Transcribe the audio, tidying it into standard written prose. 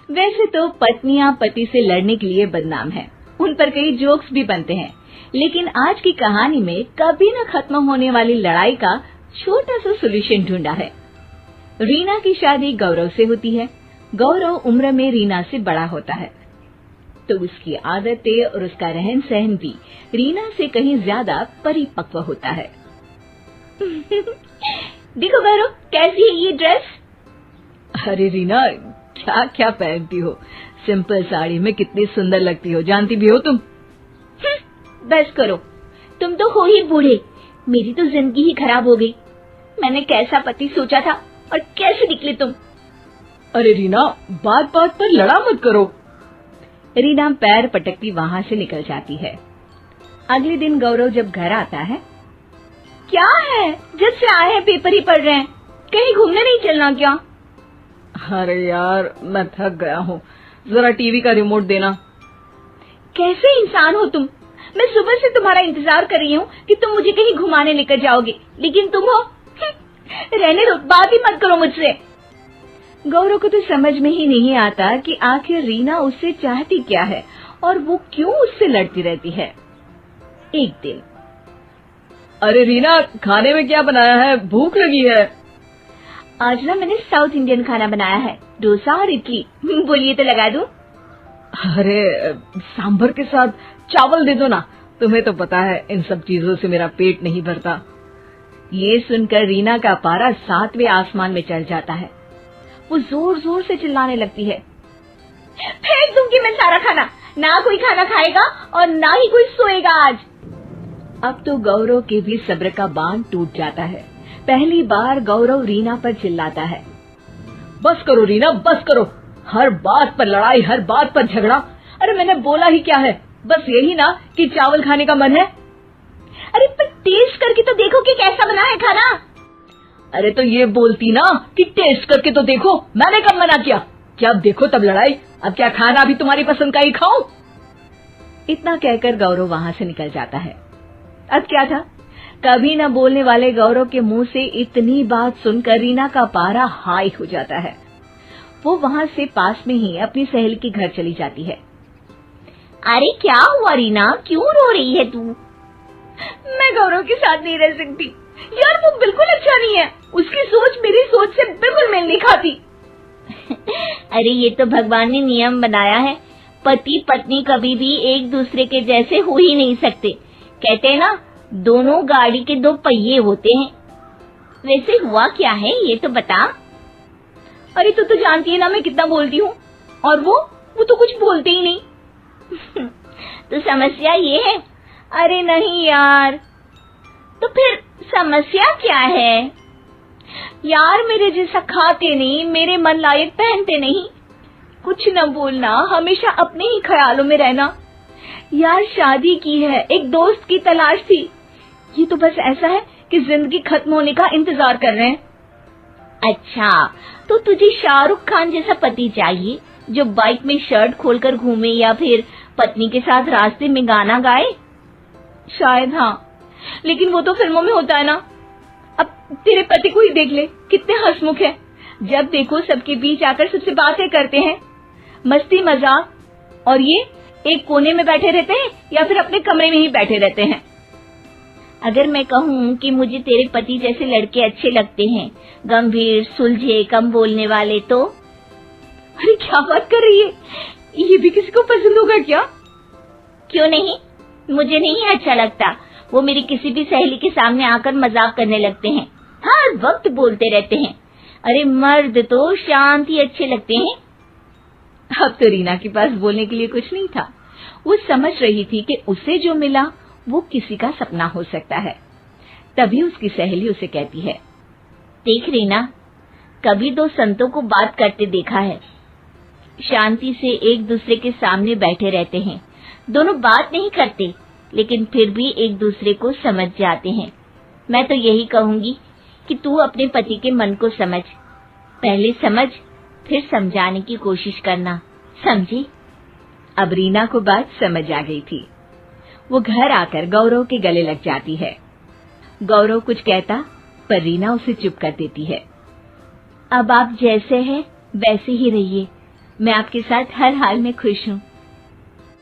वैसे तो पत्नियां पति से लड़ने के लिए बदनाम हैं, उन पर कई जोक्स भी बनते हैं, लेकिन आज की कहानी में कभी न खत्म होने वाली लड़ाई का छोटा सा सोल्यूशन ढूंढा है। रीना की शादी गौरव से होती है। गौरव उम्र में रीना से बड़ा होता है, तो उसकी आदतें और उसका रहन सहन भी रीना से कहीं ज्यादा परिपक्व होता है। देखो गौरव, कैसी है ये ड्रेस? अरे रीना, क्या क्या पहनती हो? सिंपल साड़ी में कितनी सुंदर लगती हो, जानती भी हो तुम। बस करो, तुम तो हो ही बूढ़े, मेरी तो जिंदगी ही खराब हो गई। मैंने कैसा पति सोचा था और कैसे निकले तुम। अरे रीना, बात बात पर लड़ा मत करो। रीना पैर पटकती वहां से निकल जाती है। अगले दिन गौरव जब घर आता है, क्या है, जब से आए हैं पेपर ही पढ़ रहे हैं, कहीं घूमने नहीं चलना क्या? अरे यार, मैं थक गया हूँ, जरा टीवी का रिमोट देना। कैसे इंसान हो तुम? मैं सुबह से तुम्हारा इंतजार कर रही हूँ कि तुम मुझे कहीं घुमाने लेकर जाओगे, लेकिन तुम हो। रहने दो, बात ही मत करो मुझसे। गौरव को तो समझ में ही नहीं आता कि आखिर रीना उससे चाहती क्या है और वो क्यों उससे लड़ती रहती है। एक दिन, अरे रीना, खाने में क्या बनाया है? भूख लगी है। आज ना मैंने साउथ इंडियन खाना बनाया है, डोसा और इडली। बोलिए तो लगा दूं? अरे सांभर के साथ चावल दे दो ना, तुम्हें तो पता है इन सब चीजों से मेरा पेट नहीं भरता। ये सुनकर रीना का पारा 7वें आसमान में चढ़ जाता है। वो जोर जोर से चिल्लाने लगती है, फेंक दूंगी मैं सारा खाना, ना कोई खाना खाएगा और ना ही कोई सोएगा आज। अब तो गौरव के भी सब्र का बांध टूट जाता है। पहली बार गौरव रीना पर चिल्लाता है, बस करो रीना, बस करो, हर बात पर लड़ाई, हर बात पर झगड़ा। अरे मैंने बोला ही क्या है, बस यही ना कि चावल खाने का मन है। अरे पर टेस्ट करके तो देखो कि कैसा बना है खाना। अरे तो ये बोलती ना कि टेस्ट करके तो देखो, मैंने कब मना किया? क्या अब देखो तब लड़ाई, अब क्या खाना भी तुम्हारी पसंद का ही खाऊं? इतना कहकर गौरव वहां से निकल जाता है। अब क्या था, कभी न बोलने वाले गौरव के मुंह से इतनी बात सुनकर रीना का पारा हाई हो जाता है। वो वहां से पास में ही अपनी सहेली के घर चली जाती है। अरे क्या हुआ रीना, क्यों रो रही है तू? मैं गौरव के साथ नहीं रह सकती यार, वो बिल्कुल अच्छा नहीं है, उसकी सोच मेरी सोच से बिल्कुल मेल नहीं खाती। अरे ये तो भगवान ने नियम बनाया है, पति पत्नी कभी भी एक दूसरे के जैसे हो ही नहीं सकते। कहते हैं ना, दोनों गाड़ी के दो पहिए होते हैं। वैसे हुआ क्या है ये तो बता। अरे तू तो जानती है ना मैं कितना बोलती हूँ, और वो तो कुछ बोलते ही नहीं। तो समस्या ये है? अरे नहीं यार, तो फिर समस्या क्या है? यार मेरे जैसा खाते नहीं, मेरे मन लायक पहनते नहीं, कुछ न बोलना, हमेशा अपने ही ख्यालों में रहना। यार शादी की है, एक दोस्त की तलाश थी, ये तो बस ऐसा है कि जिंदगी खत्म होने का इंतजार कर रहे हैं। अच्छा, तो तुझे शाहरुख खान जैसा पति चाहिए जो बाइक में शर्ट खोलकर घूमे या फिर पत्नी के साथ रास्ते में गाना गाए? शायद हाँ, लेकिन वो तो फिल्मों में होता है ना। अब तेरे पति को ही देख ले, कितने हंसमुख है, जब देखो सबके बीच आकर सबसे बातें करते हैं, मस्ती मजाक, और ये एक कोने में बैठे रहते हैं या फिर अपने कमरे में ही बैठे रहते हैं। अगर मैं कहूँ कि मुझे तेरे पति जैसे लड़के अच्छे लगते हैं, गंभीर, सुलझे, कम बोलने वाले, तो? अरे क्या बात कर रही है, ये भी किसी को पसंद होगा क्या? क्यों नहीं, मुझे नहीं अच्छा लगता। वो मेरी किसी भी सहेली के सामने आकर मजाक करने लगते हैं, हर वक्त बोलते रहते हैं। अरे मर्द तो शांत ही अच्छे लगते हैं। अब तो रीना के पास बोलने के लिए कुछ नहीं था। वो समझ रही थी कि उसे जो मिला वो किसी का सपना हो सकता है। तभी उसकी सहेली उसे कहती है, देख रीना, कभी दो संतों को बात करते देखा है, शांति से एक दूसरे के सामने बैठे रहते हैं, दोनों बात नहीं करते लेकिन फिर भी एक दूसरे को समझ जाते हैं। मैं तो यही कहूंगी कि तू अपने पति के मन को समझ, पहले समझ फिर समझाने की कोशिश करना, समझी? अब रीना को बात समझ आ गई थी। वो घर आकर गौरव के गले लग जाती है। गौरव कुछ कहता पर रीना उसे चुप कर देती है। अब आप जैसे हैं वैसे ही रहिए, मैं आपके साथ हर हाल में खुश हूँ।